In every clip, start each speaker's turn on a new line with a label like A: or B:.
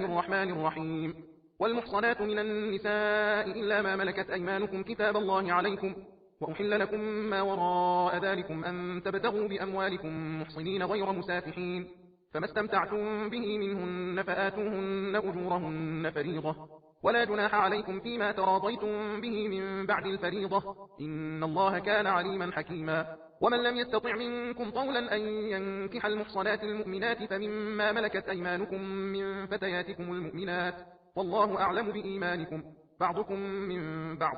A: الرحمن الرحيم. والمحصنات من النساء إلا ما ملكت أيمانكم كتاب الله عليكم، وأحل لكم ما وراء ذلكم أن تبتغوا بأموالكم محصنين غير مسافحين، فما استمتعتم به منهن فآتوهن أجورهن فريضة، ولا جناح عليكم فيما تراضيتم به من بعد الفريضة، إن الله كان عليما حكيما. ومن لم يستطع منكم طولا أن ينكح المحصنات المؤمنات فمما ملكت أيمانكم من فتياتكم المؤمنات، والله أعلم بإيمانكم، بعضكم من بعض،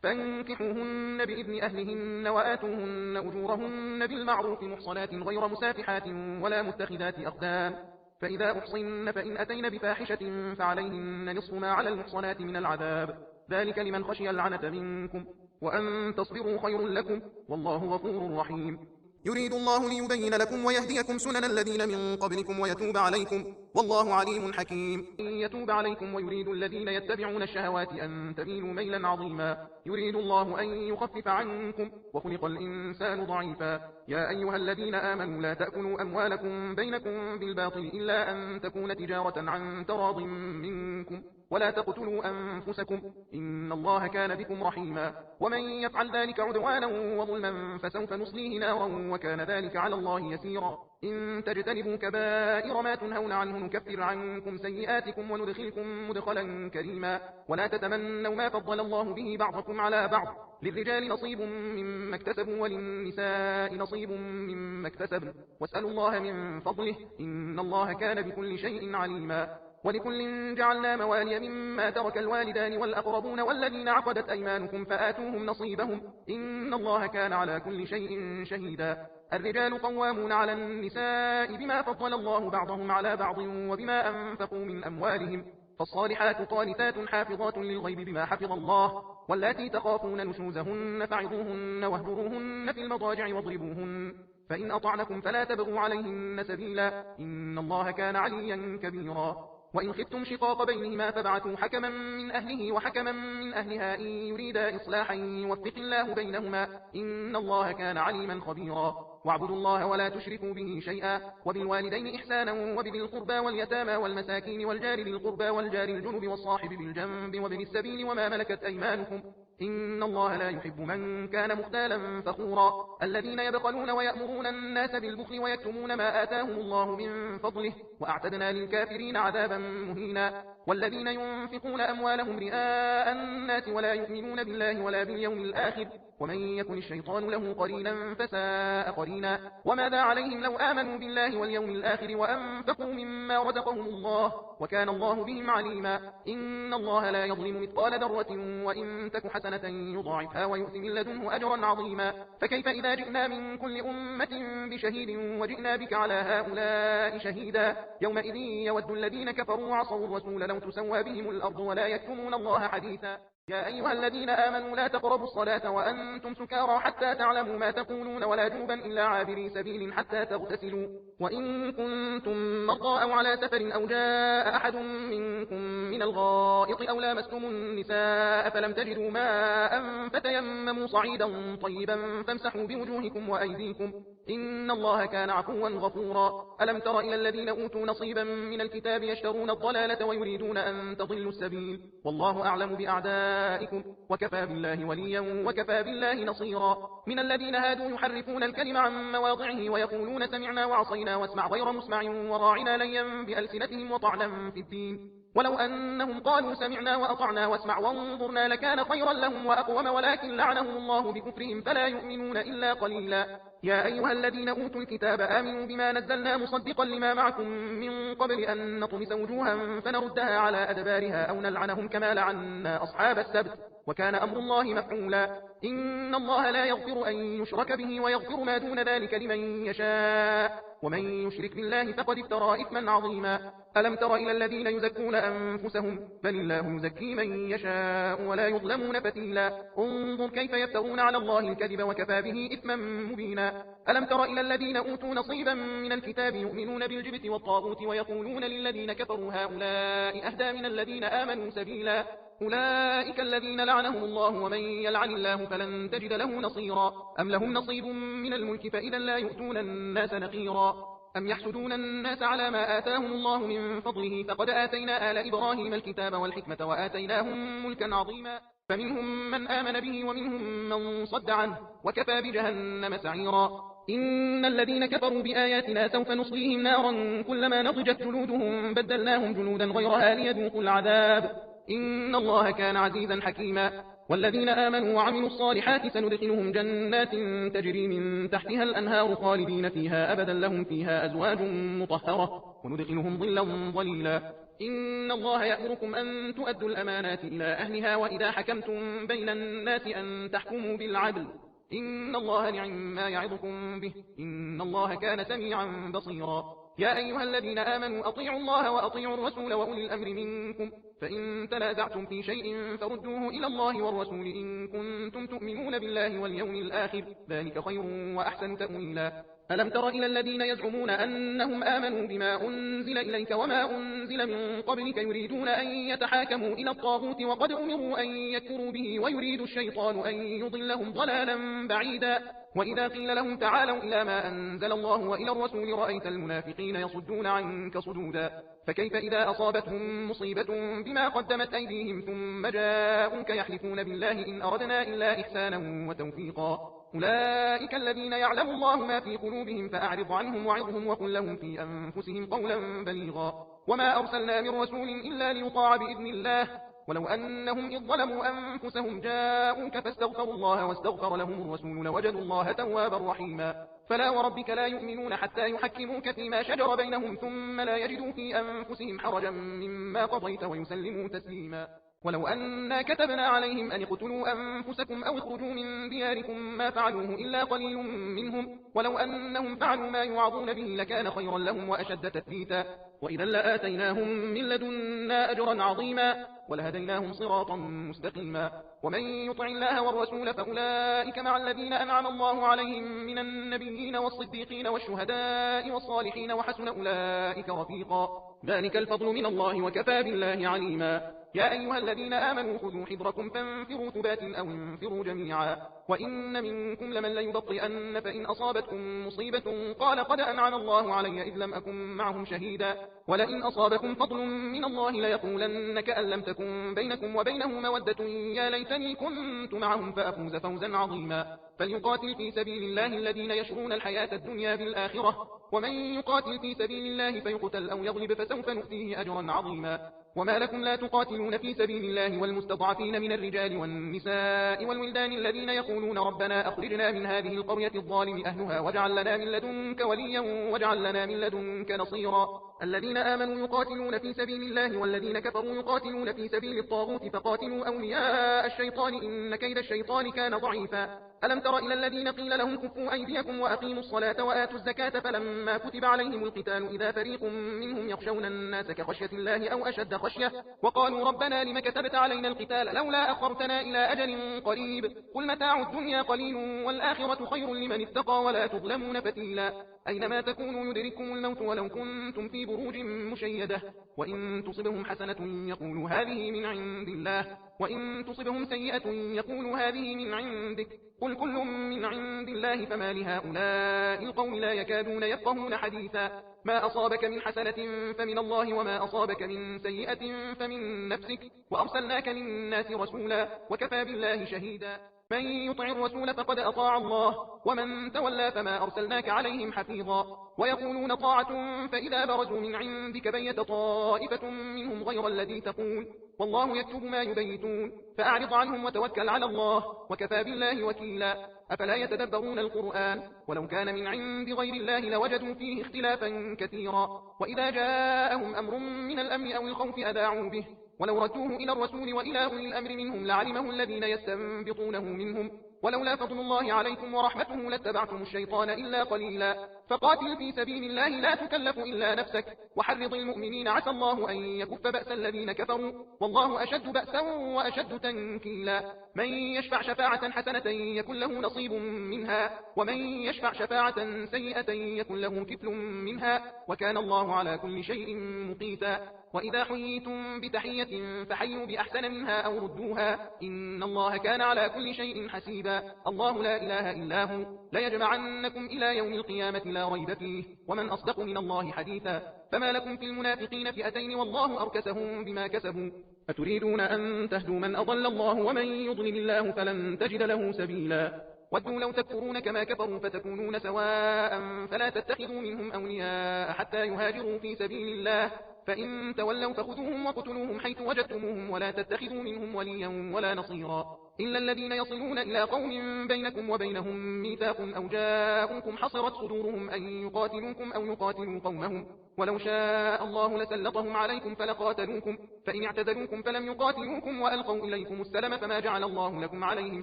A: فانكحوهن بإذن أهلهن وآتوهن أجورهن بالمعروف محصنات غير مسافحات ولا متخذات أخدان، فإذا أحصن فإن أتين بفاحشة فعليهن نصف ما على المحصنات من العذاب، ذلك لمن خشي العنة منكم، وأن تصبروا خير لكم، والله غفور رحيم. يريد الله ليبين لكم ويهديكم سنن الذين من قبلكم ويتوب عليكم، والله عليم حكيم. يتوب عليكم ويريد الذين يتبعون الشهوات أن تميلوا ميلا عظيما. يريد الله أن يخفف عنكم، وخلق الإنسان ضعيفا. يا أيها الذين آمنوا لا تأكلوا أموالكم بينكم بالباطل إلا أن تكون تجارة عن تراض منكم، ولا تقتلوا أنفسكم، إن الله كان بكم رحيما. ومن يفعل ذلك عدوانا وظلما فسوف نصليه نارا وكان ذلك على الله يسيرا. إن تجتنبوا كبائر ما تنهون عنه نكفر عنكم سيئاتكم وندخلكم مدخلا كريما. ولا تتمنوا ما فضل الله به بعضكم على بعض، للرجال نصيب مما اكتسبوا وللنساء نصيب مما اكتسبن، واسألوا الله من فضله، إن الله كان بكل شيء عليما. ولكل جعلنا موالي مما ترك الوالدان والأقربون والذين عقدت أيمانكم فآتوهم نصيبهم، إن الله كان على كل شيء شهيدا. الرجال قوامون على النساء بما فضل الله بعضهم على بعض وبما أنفقوا من أموالهم، فالصالحات قانتات حافظات للغيب بما حفظ الله. واللاتي تخافون نشوزهن فعظوهن واهجروهن في المضاجع واضربوهن، فإن أطعنكم فلا تبغوا عليهن سبيلا، إن الله كان عليا كبيرا. وإن خفتم شقاق بينهما فابعثوا حكما من أهله وحكما من أهلها إن يريدا إصلاحا يوفق الله بينهما، إن الله كان عليما خبيرا. واعبدوا الله ولا تشركوا به شيئا، وبالوالدين إحسانا وبذي القربى واليتامى والمساكين والجار ذي القربى والجار الجنب والصاحب بالجنب وابن السبيل وما ملكت أيمانكم، إن الله لا يحب من كان مختالا فخورا. الذين يبخلون ويأمرون الناس بالبخل ويكتمون ما آتاهم الله من فضله، وأعتدنا للكافرين عذابا مهينا. والذين ينفقون أموالهم رئاء الناس ولا يؤمنون بالله ولا باليوم الآخر، ومن يكن الشيطان له قرينا فساء قرينا. وماذا عليهم لو آمنوا بالله واليوم الآخر وأنفقوا مما رزقهم الله، وكان الله بهم عليما. إن الله لا يظلم مثقال ذرة وإن تك حسنة يضاعفها ويؤت من لدنه أجرا عظيما. فكيف إذا جئنا من كل أمة بشهيد وجئنا بك على هؤلاء شهيدا، يومئذ يود الذين كفروا وعصوا الرسول لو تسوى بهم الأرض ولا يكتمون الله حديثا. يا أيها الذين آمنوا لا تقربوا الصلاة وأنتم سكارى حتى تعلموا ما تقولون ولا جنبا إلا عابري سبيل حتى تغتسلوا، وإن كنتم مرضى أو على سفر أو جاء أحد منكم من الغائط أو لامستم النساء فلم تجدوا ماء فتيمموا صعيدا طيبا فامسحوا بوجوهكم وأيديكم، إن الله كان عفوا غفورا. ألم تر إلى الذين أوتوا نصيبا من الكتاب يشترون الضلالة ويريدون أن تضلوا السبيل، والله أعلم بأعدائكم، وكفى بالله وليا وكفى بالله نصيرا. من الذين هادوا يحرفون الكلم عن مواضعه ويقولون سمعنا وعصينا واسمع غير مسمع وراعنا ليا بألسنتهم وطعنا في الدين، ولو أنهم قالوا سمعنا وأطعنا واسمع وانظرنا لكان خيرا لهم وأقوم، ولكن لعنهم الله بكفرهم فلا يؤمنون إلا قليلا. يا أيها الذين أوتوا الكتاب آمنوا بما نزلنا مصدقا لما معكم من قبل أن نطمس وجوها فنردها على أدبارها أو نلعنهم كما لعنا أصحاب السبت، وكان أمر الله مفعولا. إن الله لا يغفر أن يشرك به ويغفر ما دون ذلك لمن يشاء، ومن يشرك بالله فقد افترى إثما عظيما. ألم تر إلى الذين يزكون أنفسهم بل الله يزكي من يشاء ولا يظلمون فتيلا. انظر كيف يفترون على الله الكذب وكفى به إثما مبينا. ألم تر إلى الذين أوتوا نصيبا من الكتاب يؤمنون بالجبت والطاغوت ويقولون للذين كفروا هؤلاء أهدى من الذين آمنوا سبيلا. أولئك الذين لعنهم الله ومن يلعن الله فلن تجد له نصيرا. أم لهم نصيب من الملك فإذا لا يؤتون الناس نقيرا. أم يحسدون الناس على ما آتاهم الله من فضله فقد آتينا آل إبراهيم الكتاب والحكمة وآتيناهم ملكا عظيما فمنهم من آمن به ومنهم من صد عنه وكفى بجهنم سعيرا إن الذين كفروا بآياتنا سوف نصليهم نارا كلما نضجت جلودهم بدلناهم جلودا غيرها ليذوقوا العذاب إن الله كان عزيزا حكيما والذين آمنوا وعملوا الصالحات سندخلهم جنات تجري من تحتها الأنهار خالدين فيها أبدا لهم فيها أزواج مطهرة وندخلهم ظلا ظليلا إن الله يأمركم أن تؤدوا الأمانات إلى أهلها وإذا حكمتم بين الناس أن تحكموا بالعدل إن الله نعم ما يعظكم به إن الله كان سميعا بصيرا يا أيها الذين آمنوا أطيعوا الله وأطيعوا الرسول وأولي الأمر منكم فإن تنازعتم في شيء فردوه إلى الله والرسول إن كنتم تؤمنون بالله واليوم الآخر ذلك خير وأحسن تأويلا ألم تر إلى الذين يزعمون أنهم آمنوا بما أنزل إليك وما أنزل من قبلك يريدون أن يتحاكموا إلى الطاغوت وقد أمروا أن يكفروا به ويريد الشيطان أن يضلهم ضلالا بعيدا وإذا قيل لهم تعالوا إلى ما أنزل الله وإلى الرسول رأيت المنافقين يصدون عنك صدودا فكيف إذا أصابتهم مصيبة بما قدمت أيديهم ثم جاءوك يحلفون بالله إن أردنا إلا إحسانا وتوفيقا أولئك الذين يعلم الله ما في قلوبهم فأعرض عنهم وعظهم وقل لهم في أنفسهم قولا بليغا وما أرسلنا من رسول إلا ليطاع بإذن الله ولو أنهم إذ ظلموا أنفسهم جاءوك فاستغفروا الله واستغفر لهم الرسول لوجدوا الله توابا رحيما فلا وربك لا يؤمنون حتى يحكموك فيما شجر بينهم ثم لا يجدوا في أنفسهم حرجا مما قضيت ويسلموا تسليما ولو أنا كتبنا عليهم أن اقتلوا أنفسكم أو اخرجوا من دياركم ما فعلوه إلا قليل منهم ولو أنهم فعلوا ما يوعظون به لكان خيرا لهم وأشد تثبيتا وإذا لآتيناهم من لدنا أجرا عظيما ولهديناهم صراطا مستقيما ومن يطع الله والرسول فأولئك مع الذين أنعم الله عليهم من النبيين والصديقين والشهداء والصالحين وحسن أولئك رفيقا ذلك الفضل من الله وكفى بالله عليما يا أيها الذين آمنوا خذوا حذركم فانفروا ثبات أو انفروا جميعا وإن منكم لمن ليبطئن فإن أصابتكم مصيبة قال قد أنعم الله علي إذ لم أكن معهم شهيدا ولئن أصابكم فضل من الله ليقولن كأن لم تكن بينكم وبينه مودة يا ليتني كنت معهم فأفوز فوزا عظيما فليقاتل في سبيل الله الذين يشرون الحياة الدنيا بالآخرة ومن يقاتل في سبيل الله فيقتل أو يغلب فسوف نؤتيه أجرا عظيما وما لكم لا تقاتلون في سبيل الله والمستضعفين من الرجال والنساء والولدان الذين يقولون ربنا أخرجنا من هذه القرية الظالم أهلها واجعل لنا من لدنك وليا واجعل لنا من لدنك نصيرا الذين آمنوا يقاتلون في سبيل الله والذين كفروا يقاتلون في سبيل الطاغوت فقاتلوا أولياء الشيطان إن كيد الشيطان كان ضعيفا ألم تر إلى الذين قيل لهم كفوا أيديكم وأقيموا الصلاة وآتوا الزكاة فلما كتب عليهم القتال إذا فريق منهم يخشون الناس كخشية الله أو أشد خشية وقالوا ربنا لم كتبت علينا القتال لولا أخرتنا إلى أجل قريب قل متاع الدنيا قليل والآخرة خير لمن اتقى ولا تظلمون فتيلا أينما تكونوا يدرككم الموت ولو كنتم في بروج مشيدة وإن تصبهم حسنة يقولوا هذه من عند الله وإن تصبهم سيئة يقولوا هذه من عندك قل كل من عند الله فما لهؤلاء القوم لا يكادون يفقهون حديثا ما أصابك من حسنة فمن الله وما أصابك من سيئة فمن نفسك وأرسلناك للناس رسولا وكفى بالله شهيدا من يطع الرسول فقد أطاع الله ومن تولى فما أرسلناك عليهم حفيظا ويقولون طاعة فإذا برزوا من عندك بيت طائفة منهم غير الذي تقول والله يكتب ما يبيتون فأعرض عنهم وتوكل على الله وكفى بالله وكيلا أفلا يتدبرون القرآن ولو كان من عند غير الله لوجدوا فيه اختلافا كثيرا وإذا جاءهم أمر من الأمن أو الخوف أذاعوا به ولو ردوه إلى الرسول وإلى أولي الأمر منهم لعلمه الذين يستنبطونه منهم ولولا فضل الله عليكم ورحمته لاتبعتم الشيطان إلا قليلا فقاتل في سبيل الله لا تكلف إلا نفسك وحرض المؤمنين عسى الله أن يكف بأس الذين كفروا والله أشد بأسا وأشد تنكيلا من يشفع شفاعة حسنة يكن له نصيب منها ومن يشفع شفاعة سيئة يكن له كفل منها وكان الله على كل شيء مقيتا وإذا حييتم بتحية فحيوا بأحسن منها أو ردوها إن الله كان على كل شيء حسيبا الله لا إله إلا هو ليجمعنكم إلى يوم القيامة لا ريب فيه، ومن أصدق من الله حديثا. فما لكم في المنافقين فئتين والله أركسهم بما كسبوا، أتريدون أن تهدوا من أضل الله ومن يضلل الله فلن تجد له سبيلا. ودوا لو تكفرون كما كفروا فتكونون سواء فلا تتخذوا منهم أولياء حتى يهاجروا في سبيل الله، فإن تولوا فخذوهم وقتلوهم حيث وجدتموهم ولا تتخذوا منهم وليا ولا نصيرا، إلا الذين يصلون إلى قوم بينكم وبينهم ميثاق أو جاءوكم حصرت صدورهم أن يقاتلوكم أو يقاتلوا قومهم، ولو شاء الله لسلطهم عليكم فلقاتلوكم، فإن اعتزلوكم فلم يقاتلوكم وألقوا إليكم السلم فما جعل الله لكم عليهم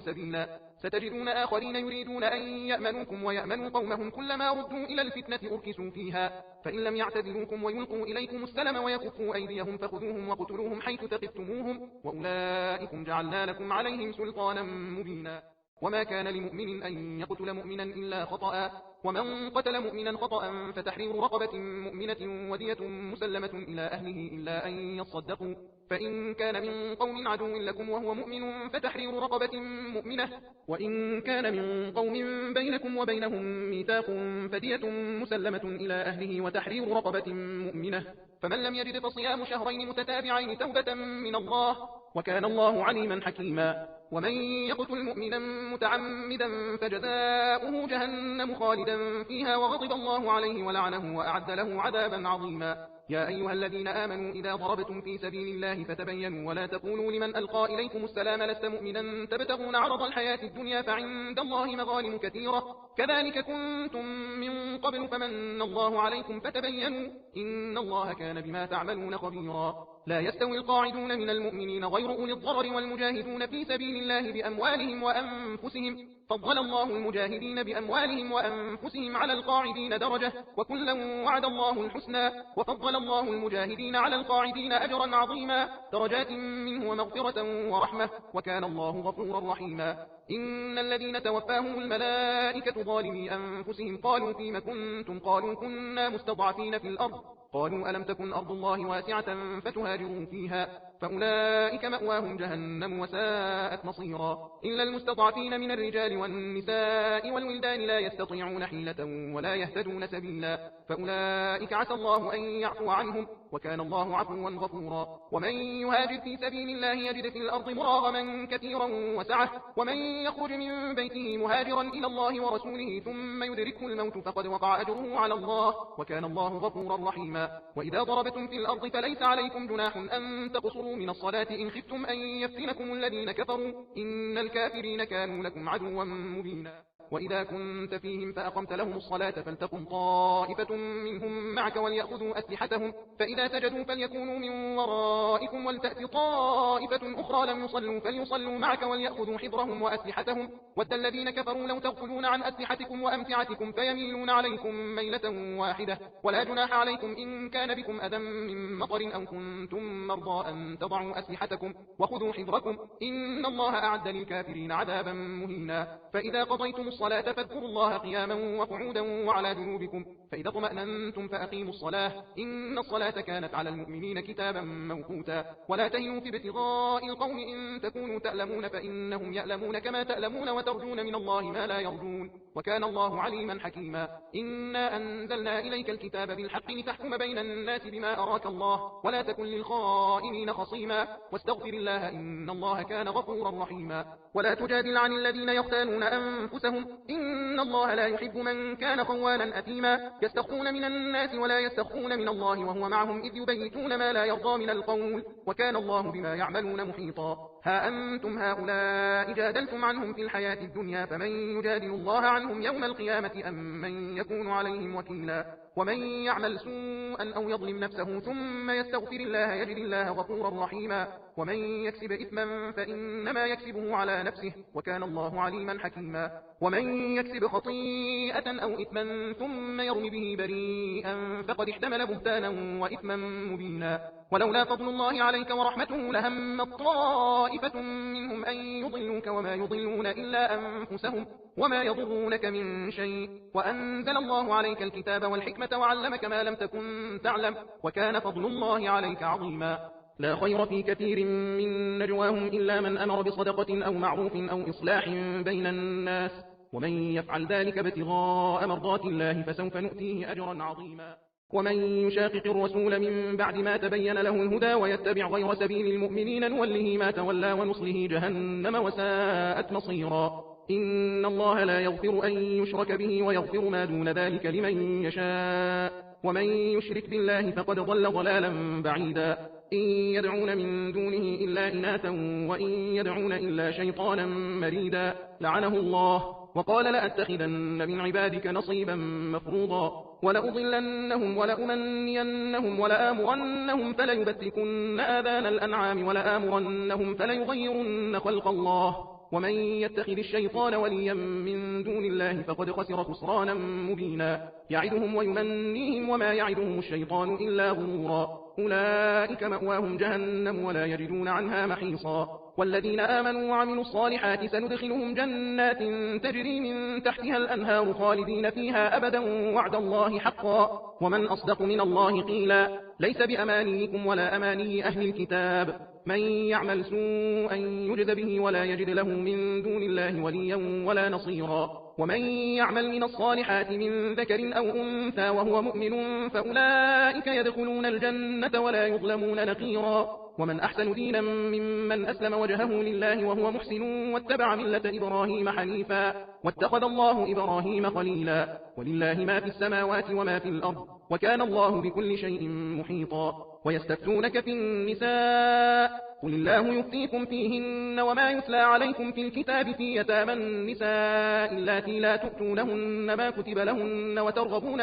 A: سبيلا. ستجدون آخرين يريدون أن يأمنوكم ويأمنوا قومهم كلما ردوا إلى الفتنة أركسوا فيها، فإن لم يعتزلوكم ويلقوا إليكم السلم ويكفوا أيديهم فخذوهم وقتلوهم حيث ثقفتموهم، وأولئكم جعلنا لكم عليهم سلطانا مبينا. وما كان لمؤمن أن يقتل مؤمنا إلا خطأ، ومن قتل مؤمنا خطأ فتحرير رقبة مؤمنة ودية مسلمة إلى أهله إلا أن يصدقوا، فإن كان من قوم عدو لكم وهو مؤمن فتحرير رقبة مؤمنة، وإن كان من قوم بينكم وبينهم ميثاق فدية مسلمة إلى أهله وتحرير رقبة مؤمنة، فمن لم يجد فصيام شهرين متتابعين توبة من الله، وكان الله عليما حكيما. ومن يقتل مؤمنا متعمدا فجزاؤه جهنم خالدا فيها وغضب الله عليه ولعنه وأعد له عذابا عظيما. يا أيها الذين آمنوا إذا ضربتم في سبيل الله فتبينوا ولا تقولوا لمن ألقى إليكم السلام لست مؤمنا تبتغون عرض الحياة الدنيا فعند الله مغانم كثيرة كذلك كنتم من قبل فمن الله عليكم فتبينوا إن الله كان بما تعملون خبيرا. لا يستوي القاعدون من المؤمنين غير أولي الضرر والمجاهدون في سبيل الله بأموالهم وأنفسهم، فضل الله المجاهدين بأموالهم وأنفسهم على القاعدين درجة، وكلا وعد الله الحسنى، وفضل الله المجاهدين على القاعدين أجرا عظيما، درجات منه ومغفرة ورحمة، وكان الله غفورا رحيما. إن الذين توفاهم الملائكة ظالمي أنفسهم قالوا فيم كنتم قالوا كنا مستضعفين في الأرض قالوا ألم تكن أرض الله واسعة فتهاجروا فيها فأولئك مأواهم جهنم وساءت مصيرا. إلا المستضعفين من الرجال والنساء والولدان لا يستطيعون حيلة ولا يهتدون سبيلا فأولئك عسى الله أن يعفو عنهم وكان الله عفوا غفورا. ومن يهاجر في سبيل الله يجد في الأرض مراغما كثيرا وسعة ومن يخرج من بيته مهاجرا إلى الله ورسوله ثم يدركه الموت فقد وقع أجره على الله وكان الله غفورا رحيما. وإذا ضربتم في الأرض فليس عليكم جناح أن تقصروا من الصلاة إن خفتم أن يفتنكم الذين كفروا إن الكافرين كانوا لكم عدوا مبينا. وإذا كنت فيهم فأقمت لهم الصلاة فلتقم طائفة منهم معك وليأخذوا أسلحتهم فإذا سجدوا فليكونوا من ورائكم ولتأت طائفة أخرى لم يصلوا فليصلوا معك وليأخذوا حذرهم وأسلحتهم ود الذين كفروا لو تغفلون عن أسلحتكم وأمتعتكم فيميلون عليكم ميلة واحدة ولا جناح عليكم إن كان بكم أذى من مطر أو كنتم مرضى أن تضعوا أسلحتكم وخذوا حذركم إن الله أعد للكافرين عذابا مهينا. فإذا قضيتم الصلاة فاذكروا الله قياما وقعودا وعلى جنوبكم فإذا اطمأننتم فأقيموا الصلاة إن الصلاة كانت على المؤمنين كتابا موقوتا. ولا تهنوا في ابتغاء القوم إن تكونوا تألمون فإنهم يألمون كما تألمون وترجون من الله ما لا يرجون وكان الله عليما حكيما. إنا أنزلنا إليك الكتاب بالحق لتحكم بين الناس بما أراك الله ولا تكن للخائنين خصيما واستغفر الله إن الله كان غفورا رحيما. ولا تجادل عن الذين يختانون أنفسهم إن الله لا يحب من كان خوانا أثيما يستخفون من الناس ولا يستخفون من الله وهو معهم إذ يبيتون ما لا يرضى من القول وكان الله بما يعملون محيطا. ها أنتم هؤلاء جادلتم عنهم في الحياة الدنيا فمن يجادل الله عنهم يوم القيامة أم من يكون عليهم وكيلا. ومن يعمل سوءا أو يظلم نفسه ثم يستغفر الله يجد الله غفورا رحيما. ومن يكسب إثما فإنما يكسبه على نفسه وكان الله عليما حكيما. ومن يكسب خطيئة أو إثما ثم يرم به بريئا فقد احتمل بهتانا وإثما مبينا. ولولا فضل الله عليك ورحمته لهمت طائفة منهم أن يضلوك وما يضلون إلا أنفسهم وما يضرونك من شيء وأنزل الله عليك الكتاب والحكمة وعلمك ما لم تكن تعلم وكان فضل الله عليك عظيما. لا خير في كثير من نجواهم إلا من أمر بصدقة أو معروف أو إصلاح بين الناس ومن يفعل ذلك ابتغاء مرضات الله فسوف نؤتيه أجرا عظيما. ومن يشاقق الرسول من بعد ما تبين له الهدى ويتبع غير سبيل المؤمنين نوله ما تولى ونصله جهنم وساءت مصيرا. إن الله لا يغفر أن يشرك به ويغفر ما دون ذلك لمن يشاء، ومن يشرك بالله فقد ضل ضلالا بعيدا. إن يدعون من دونه إلا إناثا وإن يدعون إلا شيطانا مريدا لعنه الله وقال لأتخذن من عبادك نصيبا مفروضا ولأضلنهم ولأمنينهم ولآمرنهم فليبتكن آذان الأنعام ولآمرنهم فليغيرن خلق الله ومن يتخذ الشيطان وليا من دون الله فقد خسر خسرانا مبينا. يعدهم ويمنيهم وما يعدهم الشيطان إلا غرورا. أولئك مأواهم جهنم ولا يجدون عنها محيصا. والذين آمنوا وعملوا الصالحات سندخلهم جنات تجري من تحتها الأنهار خالدين فيها أبدا وعد الله حقا ومن أصدق من الله قيلا. ليس بأمانيكم ولا أماني أهل الكتاب من يعمل سوءا يجد به ولا يجد له من دون الله وليا ولا نصيرا. ومن يعمل من الصالحات من ذكر أو أنثى وهو مؤمن فأولئك يدخلون الجنة ولا يظلمون نقيرا. ومن أحسن دينا ممن أسلم وجهه لله وهو محسن واتبع ملة إبراهيم حنيفا واتخذ الله إبراهيم خليلا. ولله ما في السماوات وما في الأرض وكان الله بكل شيء محيطا. ويستفتونك في النساء قل الله يفتيكم فيهن وما يتلى عليكم في الكتاب في يتامى النساء اللاتي لا تؤتونهن ما كتب لهن وترغبون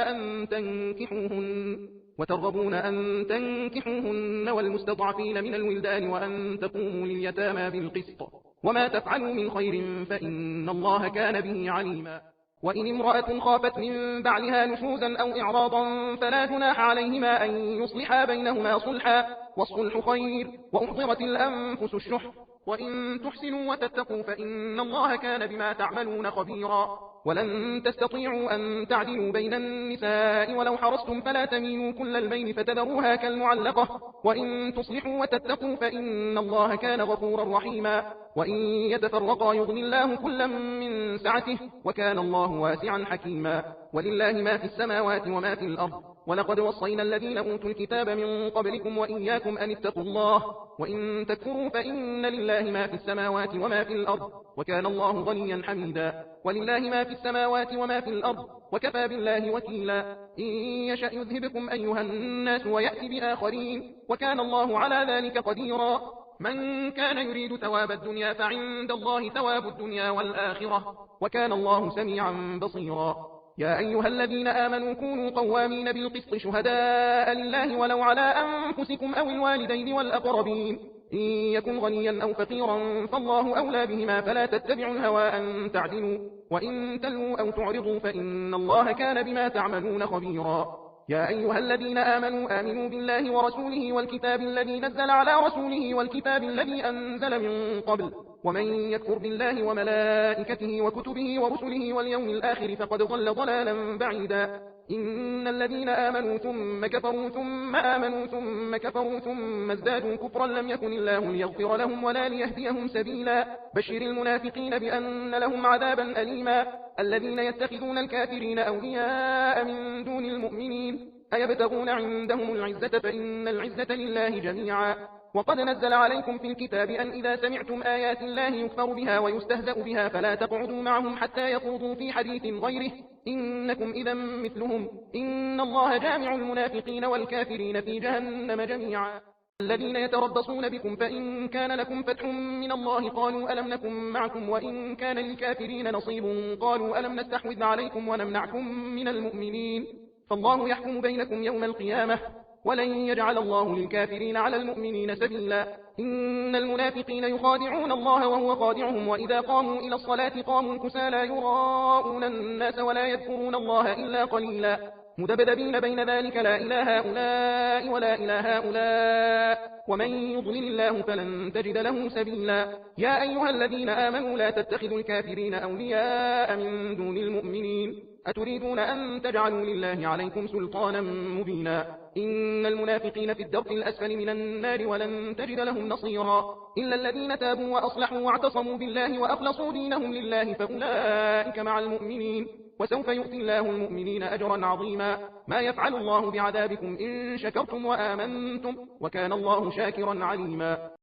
A: أن تنكحوهن والمستضعفين من الولدان وأن تقوموا لليتامى بالقسط وما تفعلوا من خير فإن الله كان به عليما. وإن امرأة خافت من بعلها نشوزا أو إعراضا فلا جناح عليهما أن يصلحا بينهما صلحا والصلح خير وأحضرت الأنفس الشح وإن تحسنوا وتتقوا فإن الله كان بما تعملون خبيرا. ولن تستطيعوا أن تعدلوا بين النساء ولو حرصتم فلا تميلوا كل الميل فتذروها كالمعلقة وإن تصلحوا وتتقوا فإن الله كان غفورا رحيما. وإن يتفرقا يغني الله كلا من سعته وكان الله واسعا حكيما. ولله ما في السماوات وما في الأرض ولقد وصينا الذين أوتوا الكتاب من قبلكم وإياكم أن اتقوا الله وإن تكفروا فإن لله ما في السماوات وما في الأرض وكان الله غنيا حميدا. ولله ما في السماوات وما في الأرض وكفى بالله وكيلا. إن يشأ يذهبكم أيها الناس ويأتي بآخرين وكان الله على ذلك قديرا. من كان يريد ثواب الدنيا فعند الله ثواب الدنيا والآخرة وكان الله سميعا بصيرا. يا أيها الذين آمنوا كونوا قوامين بالقسط شهداء لله ولو على أنفسكم أو الوالدين والأقربين إن يكن غنيا أو فقيرا فالله أولى بهما فلا تتبعوا الهوى أن تعدلوا وإن تلووا أو تعرضوا فإن الله كان بما تعملون خبيرا. يا أيها الذين آمنوا بالله ورسوله والكتاب الذي نزل على رسوله والكتاب الذي أنزل من قبل ومن يكفر بالله وملائكته وكتبه ورسله واليوم الآخر فقد ضل ضلالا بعيدا. إن الذين آمنوا ثم كفروا ثم آمنوا ثم كفروا ثم ازدادوا كفرا لم يكن الله ليغفر لهم ولا ليهديهم سبيلا. بشر المنافقين بأن لهم عذابا أليما. الذين يتخذون الكافرين أولياء من دون المؤمنين أيبتغون عندهم العزة فإن العزة لله جميعا. وقد نزل عليكم في الكتاب أن إذا سمعتم آيات الله يكفر بها ويستهزأ بها فلا تقعدوا معهم حتى يخوضوا في حديث غيره إنكم إذا مثلهم إن الله جامع المنافقين والكافرين في جهنم جميعا. الذين يتربصون بكم فإن كان لكم فتح من الله قالوا ألم نكن معكم وإن كان للكافرين نصيب قالوا ألم نستحوذ عليكم ونمنعكم من المؤمنين فالله يحكم بينكم يوم القيامة ولن يجعل الله للكافرين على المؤمنين سبيلا. إن المنافقين يخادعون الله وهو خادعهم وإذا قاموا إلى الصلاة قاموا كسالى يراءون الناس ولا يذكرون الله إلا قليلا. مذبذبين بين ذلك لا إله هؤلاء ولا إله هؤلاء ومن يضلل الله فلن تجد له سبيلا. يا أيها الذين آمنوا لا تتخذوا الكافرين أولياء من دون المؤمنين أتريدون أن تجعلوا لله عليكم سلطانا مبينا. إن المنافقين في الدرك الأسفل من النار ولن تجد لهم نصيرا إلا الذين تابوا وأصلحوا واعتصموا بالله وأخلصوا دينهم لله فأولئك مع المؤمنين وسوف يؤتي الله المؤمنين أجرا عظيما. ما يفعل الله بعذابكم إن شكرتم وآمنتم وكان الله شاكرا عليما.